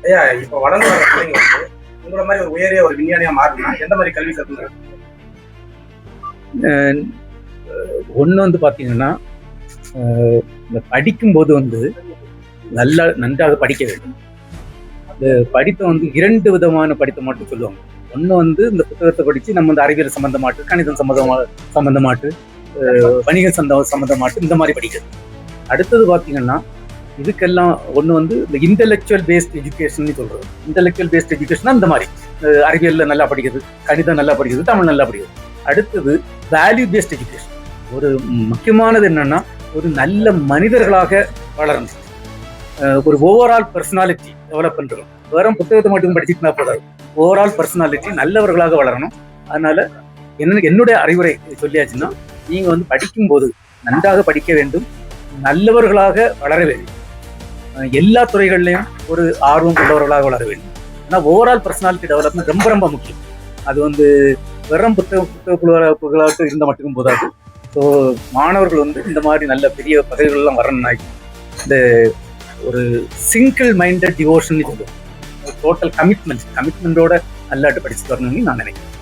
ஐயா, இப்ப வளர்ந்து வர பிள்ளைங்க வந்து உங்களை மாதிரி ஒரு உயரிய ஒரு விஞ்ஞானியா மாறணும்னா எந்த மாதிரி கல்வி கற்று? ஒன்று வந்து பார்த்தீங்கன்னா, இந்த படிக்கும்போது வந்து நன்றாக படிக்க வேண்டும். இந்த படிப்பை வந்து 2 விதமான படிப்பை மட்டும் சொல்லுவாங்க. ஒன்று வந்து இந்த புத்தகத்தை படித்து நம்ம இந்த அறிவியல் சம்மந்தமாட்டு, கணிதம் சம்மந்தமாட்டு, வணிக சம்மந்தமாட்டு இந்த மாதிரி படிக்கிறது. அடுத்தது பார்த்தீங்கன்னா, இதுக்கெல்லாம் ஒன்று வந்து இந்த இன்டெலெக்சுவல் பேஸ்ட் எஜுகேஷன் சொல்றது. இன்டெலெக்சுவல் பேஸ்ட் எஜுகேஷன் இந்த மாதிரி அறிவியலில் நல்லா படிக்கிறது, கணிதம் நல்லா படிக்கிறது, தமிழ் நல்லா படிக்கிறது. அடுத்தது வேல்யூ பேஸ்ட் எஜுகேஷன். ஒரு முக்கியமானது என்னன்னா, ஒரு நல்ல மனிதர்களாக வளரணும். ஒரு ஓவரால் பர்சனாலிட்டி டெவலப் பண்ணுறோம். வெறும் புத்தகத்தை மட்டும் படிச்சுட்டுனா போதாது, ஓவரால் பர்சனாலிட்டி நல்லவர்களாக வளரணும். அதனால என்னுடைய அறிவுரை சொல்லியாச்சுன்னா, நீங்க வந்து படிக்கும்போது நன்றாக படிக்க வேண்டும், நல்லவர்களாக வளர வேண்டும், எல்லா துறைகள்லையும் ஒரு ஆர்வம் உள்ளவர்களாக வளர வேண்டும். ஆனால் ஓவரால் பர்சனாலிட்டி டெவலப்மெண்ட் ரொம்ப ரொம்ப முக்கியம். அது வந்து வெறும் புத்தகங்களாக இருந்த மட்டும் போதாது. ஸோ மாணவர்கள் வந்து இந்த மாதிரி நல்ல பெரிய பதவிகள்லாம் வரணும்னா இந்த ஒரு சிங்கிள் மைண்டட் டிவோஷன் சொல்லுவோம். டோட்டல் கமிட்மெண்டோட நல்லாட்டு படிச்சுட்டு வரணும்னு நான் நினைக்கிறேன்.